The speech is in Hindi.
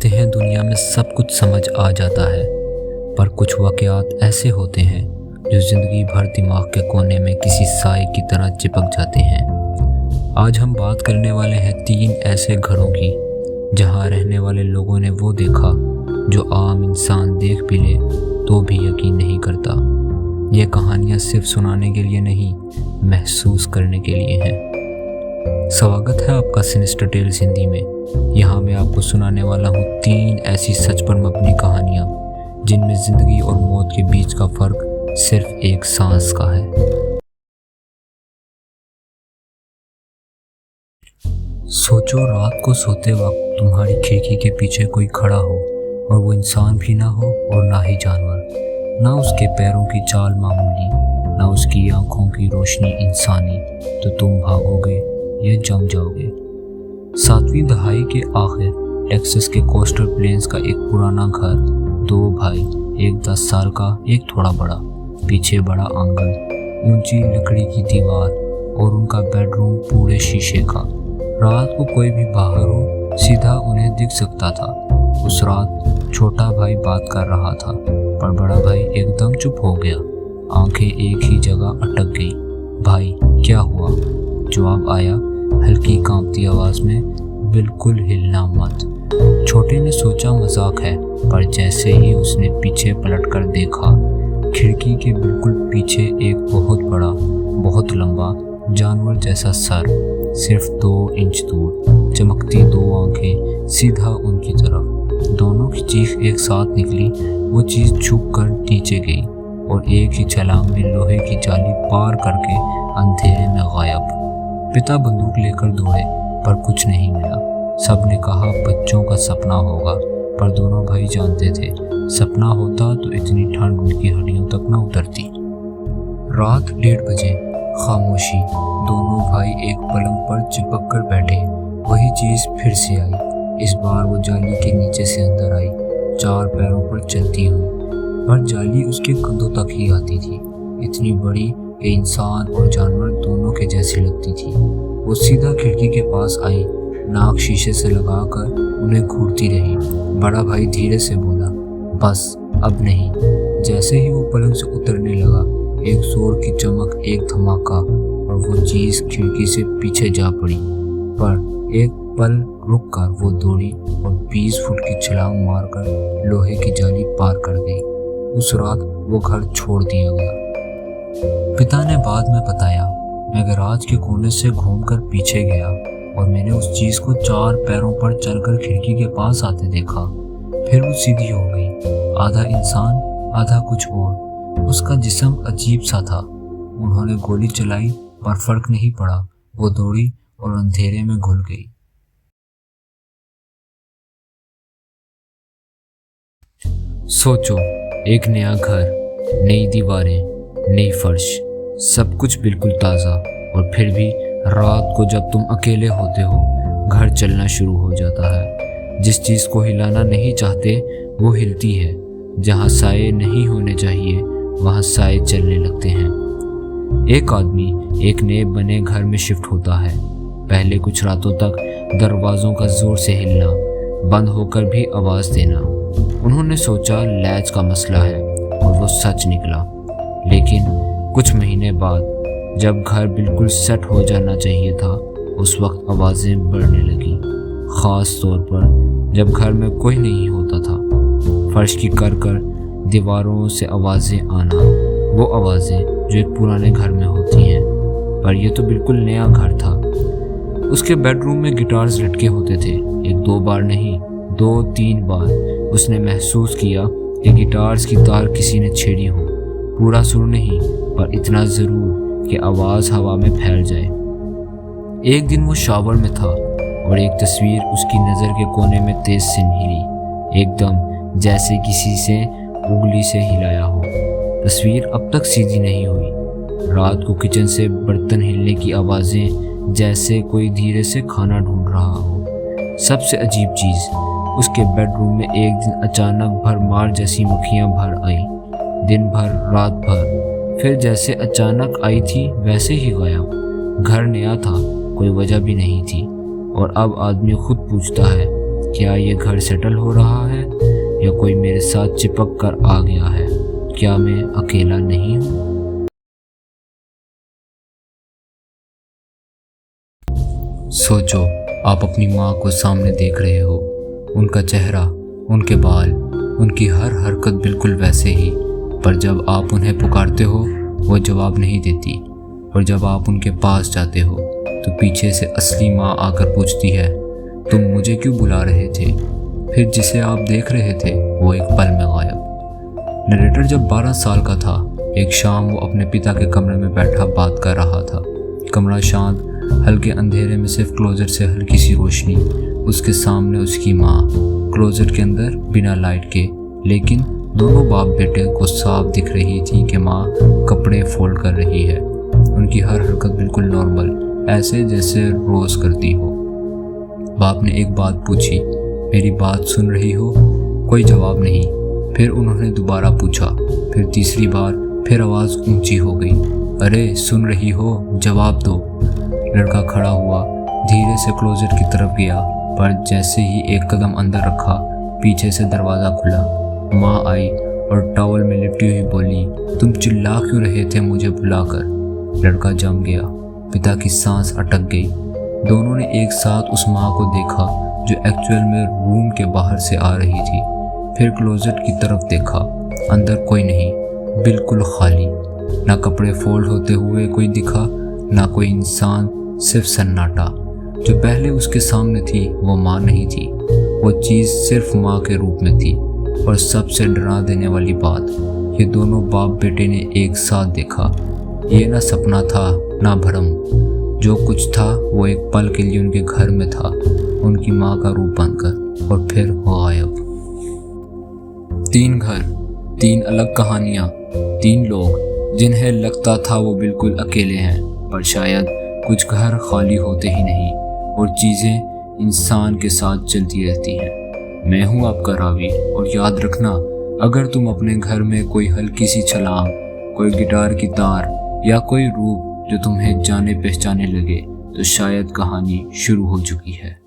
हैं दुनिया में सब कुछ समझ आ जाता है, पर कुछ वाक़यात ऐसे होते हैं जो ज़िंदगी भर दिमाग के कोने में किसी साए की तरह चिपक जाते हैं। आज हम बात करने वाले हैं 3 ऐसे घरों की जहां रहने वाले लोगों ने वो देखा जो आम इंसान देख भी ले तो भी यकीन नहीं करता। ये कहानियाँ सिर्फ सुनाने के लिए नहीं, महसूस करने के लिए हैं। स्वागत है आपका सिनिस्टर टेल्स हिंदी में। यहाँ मैं आपको सुनाने वाला हूँ 3 ऐसी सच पर मबनी कहानियाँ जिनमें ज़िंदगी और मौत के बीच का फ़र्क सिर्फ एक सांस का है। सोचो, रात को सोते वक्त तुम्हारी खिड़की के पीछे कोई खड़ा हो और वो इंसान भी ना हो और ना ही जानवर, ना उसके पैरों की चाल मामूली, ना उसकी आंखों की रोशनी इंसानी, तो तुम भागोगे या जम जाओगे। 7वीं दहाई के आखिर टेक्सास के कोस्टल प्लेन्स का एक पुराना घर, 2 भाई, एक 10 साल का, एक थोड़ा बड़ा, पीछे बड़ा आंगन, ऊंची लकड़ी की दीवार और उनका बेडरूम पूरे शीशे का। रात को कोई भी बाहर हो सीधा उन्हें दिख सकता था। उस रात छोटा भाई बात कर रहा था, पर बड़ा भाई एकदम चुप हो गया। आंखें एक ही जगह अटक गई। भाई, क्या हुआ? जवाब आया हल्की कांपती आवाज में, बिल्कुल हिलना मत। छोटे ने सोचा मजाक है, पर जैसे ही उसने पीछे पलटकर देखा, खिड़की के बिल्कुल पीछे एक बहुत बड़ा, बहुत लंबा जानवर जैसा सर, सिर्फ 2 इंच दूर, चमकती 2 आंखें सीधा उनकी तरफ। दोनों की चीख एक साथ निकली। वो चीज झुक कर नीचे गई और एक ही छलांग में लोहे की जाली पार करके अंधेरे में गायब। पिता बंदूक लेकर दौड़े, पर कुछ नहीं मिला। सबने कहा बच्चों का सपना होगा, पर दोनों भाई जानते थे सपना होता तो इतनी ठंड उनकी हड्डियों तक न उतरती। रात 1:30 बजे, खामोशी। दोनों भाई एक पलंग पर चिपक कर बैठे। वही चीज फिर से आई। इस बार वो जाली के नीचे से अंदर आई, 4 पैरों पर चलती हुई, पर जाली उसके कंधों तक ही आती थी। इतनी बड़ी कि इंसान और जानवर दोनों के जैसी लगती थी। वो सीधा खिड़की के पास आई, नाक शीशे से लगाकर उन्हें घूरती रही। बड़ा भाई धीरे से बोला, बस अब नहीं। जैसे ही वो पलंग से उतरने लगा, एक जोर की चमक, एक धमाका, और वो चीज खिड़की से पीछे जा पड़ी। पर एक पल रुक कर वो दौड़ी और 20 फुट की छलांग मारकर लोहे की जाली पार कर गई। उस रात वो घर छोड़ दिया गया। पिता ने बाद में बताया, मैं गैराज के कोने से घूमकर पीछे गया और मैंने उस चीज को 4 पैरों पर चलकर खिड़की के पास आते देखा। फिर वो सीधी हो गई, आधा इंसान आधा कुछ और। उसका जिस्म अजीब सा था। उन्होंने गोली चलाई, पर फर्क नहीं पड़ा। वो दौड़ी और अंधेरे में घुल गई। सोचो, एक नया घर, नई दीवारें, नई फर्श, सब कुछ बिल्कुल ताज़ा, और फिर भी रात को जब तुम अकेले होते हो, घर चलना शुरू हो जाता है। जिस चीज़ को हिलाना नहीं चाहते वो हिलती है। जहाँ साए नहीं होने चाहिए वहाँ साए चलने लगते हैं। एक आदमी एक नए बने घर में शिफ्ट होता है। पहले कुछ रातों तक दरवाज़ों का ज़ोर से हिलना, बंद होकर भी आवाज़ देना। उन्होंने सोचा लैच का मसला है, और वो सच निकला। लेकिन कुछ महीने बाद जब घर बिल्कुल सेट हो जाना चाहिए था, उस वक्त आवाज़ें बढ़ने लगी। ख़ास तौर पर जब घर में कोई नहीं होता था। फर्श की कर दीवारों से आवाज़ें आना, वो आवाज़ें जो एक पुराने घर में होती हैं। पर यह तो बिल्कुल नया घर था। उसके बेडरूम में गिटार्स लटके होते थे। 1-2 बार नहीं, 2-3 बार उसने महसूस किया कि गिटार्स की तार किसी ने छेड़ी हो। पूरा सुर नहीं, पर इतना ज़रूर कि आवाज़ हवा में फैल जाए। एक दिन वो शावर में था और एक तस्वीर उसकी नज़र के कोने में तेज से हिली, एकदम जैसे किसी से उंगली से हिलाया हो। तस्वीर अब तक सीधी नहीं हुई। रात को किचन से बर्तन हिलने की आवाज़ें, जैसे कोई धीरे से खाना ढूंढ रहा हो। सबसे अजीब चीज़, उसके बेडरूम में एक दिन अचानक भरमार जैसी मक्खियाँ भर आई। दिन भर, रात भर, फिर जैसे अचानक आई थी वैसे ही गायब। घर नया था, कोई वजह भी नहीं थी। और अब आदमी खुद पूछता है क्या ये घर सेटल हो रहा है या कोई मेरे साथ चिपक कर आ गया है? क्या मैं अकेला नहीं हूँ? सोचो, आप अपनी माँ को सामने देख रहे हो। उनका चेहरा, उनके बाल, उनकी हर हरकत बिल्कुल वैसे ही, पर जब आप उन्हें पुकारते हो वो जवाब नहीं देती। और जब आप उनके पास जाते हो तो पीछे से असली माँ आकर पूछती है, तुम मुझे क्यों बुला रहे थे? फिर जिसे आप देख रहे थे वो एक पल में गायब। नरेटर जब 12 साल का था, एक शाम वो अपने पिता के कमरे में बैठा बात कर रहा था। कमरा शांत, हल्के अंधेरे में सिर्फ क्लोजेट से हल्की सी रोशनी। उसके सामने उसकी माँ, क्लोजेट के अंदर बिना लाइट के, लेकिन दोनों बाप बेटे को साफ दिख रही थी कि माँ कपड़े फोल्ड कर रही है। उनकी हर हरकत बिल्कुल नॉर्मल, ऐसे जैसे रोज करती हो। बाप ने एक बात पूछी, मेरी बात सुन रही हो? कोई जवाब नहीं। फिर उन्होंने दोबारा पूछा, फिर तीसरी बार, फिर आवाज़ ऊंची हो गई, अरे सुन रही हो? जवाब दो। लड़का खड़ा हुआ, धीरे से क्लोजेट की तरफ गया, पर जैसे ही एक कदम अंदर रखा, पीछे से दरवाज़ा खुला। माँ आई और टॉवल में लिपटी हुई बोली, तुम चिल्ला क्यों रहे थे मुझे बुलाकर? लड़का जम गया, पिता की सांस अटक गई। दोनों ने एक साथ उस माँ को देखा जो एक्चुअल में रूम के बाहर से आ रही थी। फिर क्लोजेट की तरफ देखा, अंदर कोई नहीं, बिल्कुल खाली। ना कपड़े फोल्ड होते हुए कोई दिखा, ना कोई इंसान, सिर्फ सन्नाटा। जो पहले उसके सामने थी वो माँ नहीं थी, वो चीज़ सिर्फ माँ के रूप में थी। और सबसे डरा देने वाली बात, ये दोनों बाप बेटे ने एक साथ देखा। ये ना सपना था ना भ्रम, जो कुछ था वो एक पल के लिए उनके घर में था, उनकी माँ का रूप बनकर, और फिर वो गायब। 3 घर, 3 अलग कहानियाँ, 3 लोग जिन्हें लगता था वो बिल्कुल अकेले हैं, पर शायद कुछ घर खाली होते ही नहीं और चीज़ें इंसान के साथ चलती रहती हैं। मैं हूँ आपका रावी, और याद रखना, अगर तुम अपने घर में कोई हल्की सी छलांग, कोई गिटार की तार या कोई रूप जो तुम्हें जाने पहचाने लगे, तो शायद कहानी शुरू हो चुकी है।